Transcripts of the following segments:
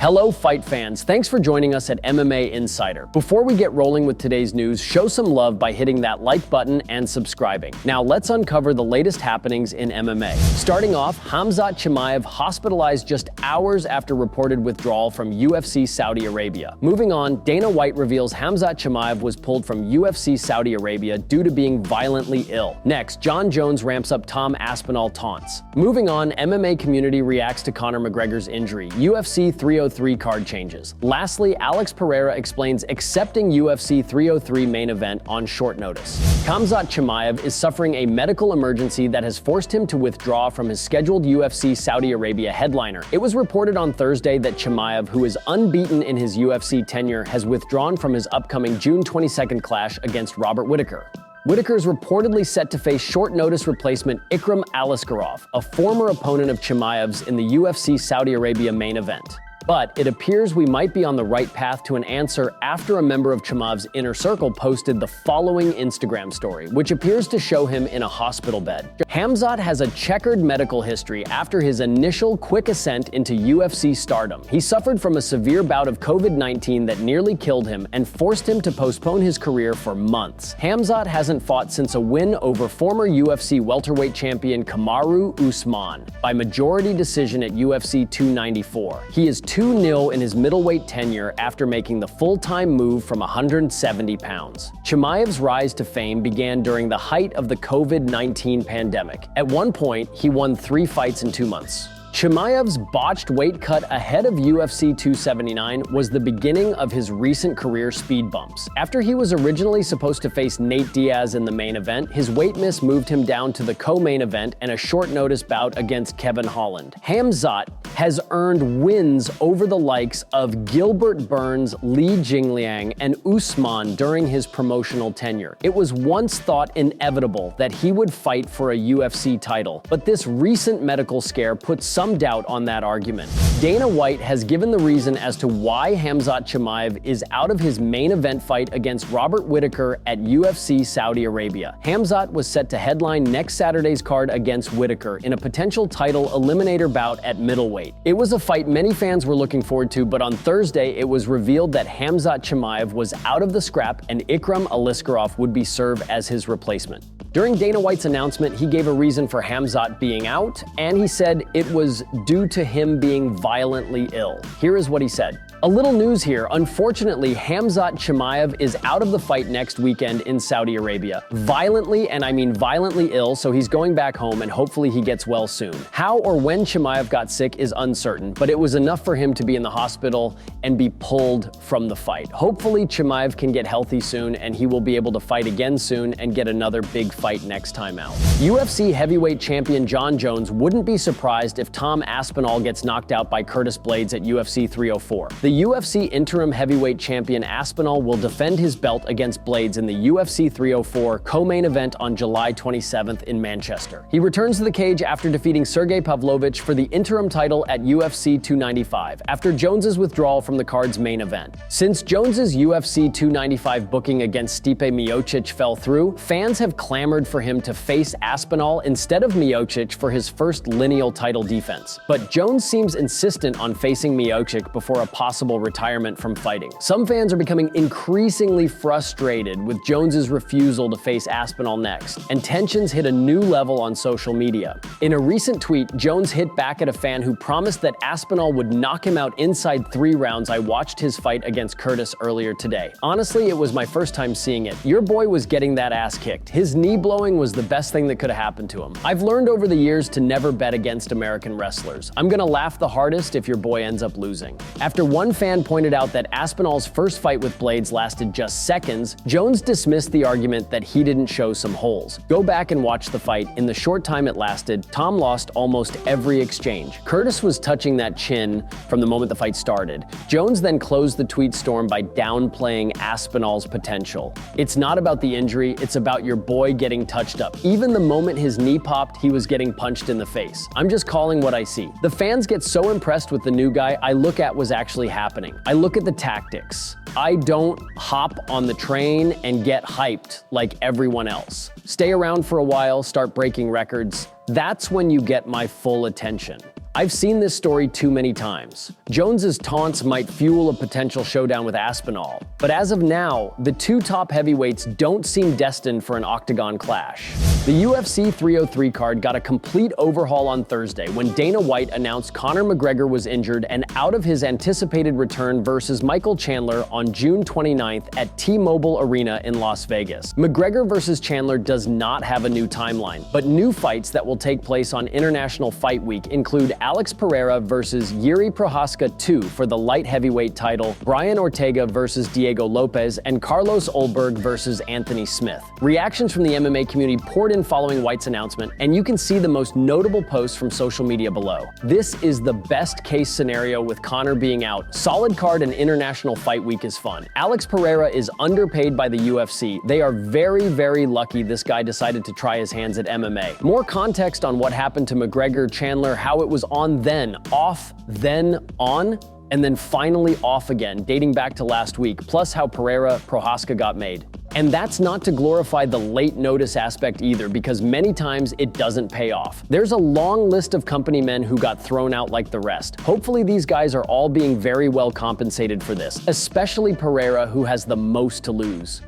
Hello fight fans, thanks for joining us at MMA Insider. Before we get rolling with today's news, show some love by hitting that like button and subscribing. Now let's uncover the latest happenings in MMA. Starting off, Khamzat Chimaev hospitalized just hours after reported withdrawal from UFC Saudi Arabia. Moving on, Dana White reveals Khamzat Chimaev was pulled from UFC Saudi Arabia due to being violently ill. Next, Jon Jones ramps up Tom Aspinall taunts. Moving on, MMA community reacts to Conor McGregor's injury. UFC 303 card changes. Lastly, Alex Pereira explains accepting UFC 303 main event on short notice. Khamzat Chimaev is suffering a medical emergency that has forced him to withdraw from his scheduled UFC Saudi Arabia headliner. It was reported on Thursday that Chimaev, who is unbeaten in his UFC tenure, has withdrawn from his upcoming June 22nd clash against Robert Whittaker. Whittaker is reportedly set to face short-notice replacement Ikram Aliskerov, a former opponent of Chimaev's in the UFC Saudi Arabia main event. But it appears we might be on the right path to an answer after a member of Chimaev's inner circle posted the following Instagram story, which appears to show him in a hospital bed. Khamzat has a checkered medical history after his initial quick ascent into UFC stardom. He suffered from a severe bout of COVID-19 that nearly killed him and forced him to postpone his career for months. Khamzat hasn't fought since a win over former UFC welterweight champion Kamaru Usman by majority decision at UFC 294. He is 2-0 in his middleweight tenure after making the full-time move from 170 pounds. Chimaev's rise to fame began during the height of the COVID-19 pandemic. At one point, he won 3 fights in 2 months. Chimaev's botched weight cut ahead of UFC 279 was the beginning of his recent career speed bumps. After he was originally supposed to face Nate Diaz in the main event, his weight miss moved him down to the co-main event and a short-notice bout against Kevin Holland. Khamzat has earned wins over the likes of Gilbert Burns, Li Jingliang, and Usman during his promotional tenure. It was once thought inevitable that he would fight for a UFC title, but this recent medical scare puts some doubt on that argument. Dana White has given the reason as to why Khamzat Chimaev is out of his main event fight against Robert Whittaker at UFC Saudi Arabia. Khamzat was set to headline next Saturday's card against Whittaker in a potential title eliminator bout at middleweight. It was a fight many fans were looking forward to, but on Thursday it was revealed that Khamzat Chimaev was out of the scrap and Ikram Aliskerov would be served as his replacement. During Dana White's announcement, he gave a reason for Khamzat being out, and he said it was due to him being violently ill. Here is what he said. A little news here. Unfortunately, Khamzat Chimaev is out of the fight next weekend in Saudi Arabia. Violently, and I mean violently ill, so he's going back home and hopefully he gets well soon. How or when Chimaev got sick is uncertain, but it was enough for him to be in the hospital and be pulled from the fight. Hopefully Chimaev can get healthy soon and he will be able to fight again soon and get another big fight next time out. UFC heavyweight champion Jon Jones wouldn't be surprised if Tom Aspinall gets knocked out by Curtis Blaydes at UFC 304. The UFC interim heavyweight champion Aspinall will defend his belt against Blaydes in the UFC 304 co-main event on July 27th in Manchester. He returns to the cage after defeating Sergey Pavlovich for the interim title at UFC 295 after Jones's withdrawal from the card's main event. Since Jones's UFC 295 booking against Stipe Miocic fell through, fans have clamored for him to face Aspinall instead of Miocic for his first lineal title defense. But Jones seems insistent on facing Miocic before a possible retirement from fighting. Some fans are becoming increasingly frustrated with Jones's refusal to face Aspinall next, and tensions hit a new level on social media. In a recent tweet, Jones hit back at a fan who promised that Aspinall would knock him out inside 3 rounds. I watched his fight against Curtis earlier today. Honestly, it was my first time seeing it. Your boy was getting that ass kicked. His knee blowing was the best thing that could have happened to him. I've learned over the years to never bet against American wrestlers. I'm gonna laugh the hardest if your boy ends up losing. After one fan pointed out that Aspinall's first fight with Blaydes lasted just seconds, Jones dismissed the argument that he didn't show some holes. Go back and watch the fight. In the short time it lasted, Tom lost almost every exchange. Curtis was touching that chin from the moment the fight started. Jones then closed the tweet storm by downplaying Aspinall's potential. It's not about the injury, it's about your boy getting touched up. Even the moment his knee popped, he was getting punched in the face. I'm just calling what I see. The fans get so impressed with the new guy, I look at what's actually happening. I look at the tactics. I don't hop on the train and get hyped like everyone else. Stay around for a while, start breaking records. That's when you get my full attention. I've seen this story too many times. Jones's taunts might fuel a potential showdown with Aspinall, but as of now, the two top heavyweights don't seem destined for an octagon clash. The UFC 303 card got a complete overhaul on Thursday when Dana White announced Conor McGregor was injured and out of his anticipated return versus Michael Chandler on June 29th at T-Mobile Arena in Las Vegas. McGregor versus Chandler does not have a new timeline, but new fights that will take place on International Fight Week include Alex Pereira versus Jiri Prochazka 2 for the light heavyweight title, Brian Ortega versus Diego Lopez, and Carlos Ulberg versus Anthony Smith. Reactions from the MMA community poured in following White's announcement, and you can see the most notable posts from social media below. This is the best case scenario with Conor being out. Solid card and International Fight Week is fun. Alex Pereira is underpaid by the UFC. They are very, very lucky this guy decided to try his hands at MMA. More context on what happened to McGregor, Chandler, how it was on then, off, then on, and then finally off again, dating back to last week, plus how Pereira, Prochazka got made. And that's not to glorify the late notice aspect either, because many times it doesn't pay off. There's a long list of company men who got thrown out like the rest. Hopefully these guys are all being very well compensated for this, especially Pereira, who has the most to lose.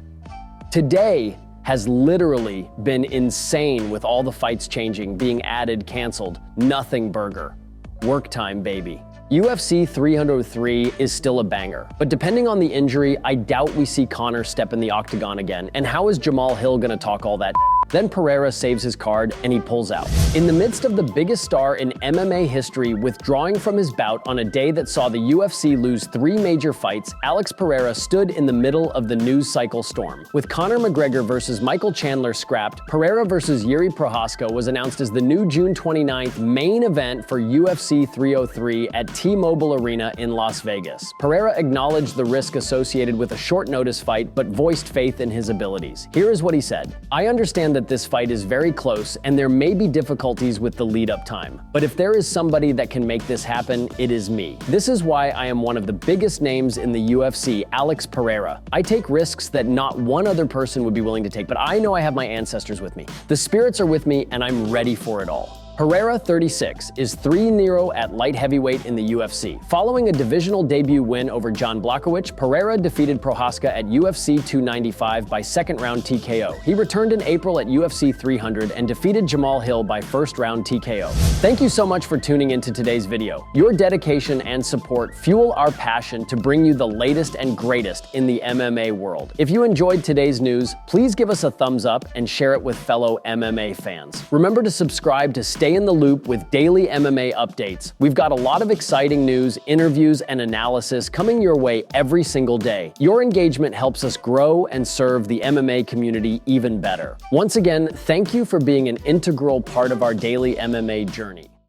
Today has literally been insane with all the fights changing, being added, canceled. Nothing burger. Work time, baby. UFC 303 is still a banger, but depending on the injury, I doubt we see Conor step in the octagon again. And how is Jamal Hill gonna talk all that? Then Pereira saves his card and he pulls out. In the midst of the biggest star in MMA history withdrawing from his bout on a day that saw the UFC lose 3 major fights, Alex Pereira stood in the middle of the news cycle storm. With Conor McGregor versus Michael Chandler scrapped, Pereira versus Jiri Prochazka was announced as the new June 29th main event for UFC 303 at T-Mobile Arena in Las Vegas. Pereira acknowledged the risk associated with a short notice fight, but voiced faith in his abilities. Here is what he said. "I understand that this fight is very close and there may be difficulties with the lead-up time. But if there is somebody that can make this happen, it is me. This is why I am one of the biggest names in the UFC, Alex Pereira. I take risks that not one other person would be willing to take, but I know I have my ancestors with me. The spirits are with me and I'm ready for it all." Pereira, 36, is 3-0 at light heavyweight in the UFC. Following a divisional debut win over Jon Blachowicz, Pereira defeated Prochazka at UFC 295 by second-round TKO. He returned in April at UFC 300 and defeated Jamal Hill by first-round TKO. Thank you so much for tuning into today's video. Your dedication and support fuel our passion to bring you the latest and greatest in the MMA world. If you enjoyed today's news, please give us a thumbs up and share it with fellow MMA fans. Remember to subscribe to stay in the loop with daily MMA updates. We've got a lot of exciting news, interviews, and analysis coming your way every single day. Your engagement helps us grow and serve the MMA community even better. Once again, thank you for being an integral part of our daily MMA journey.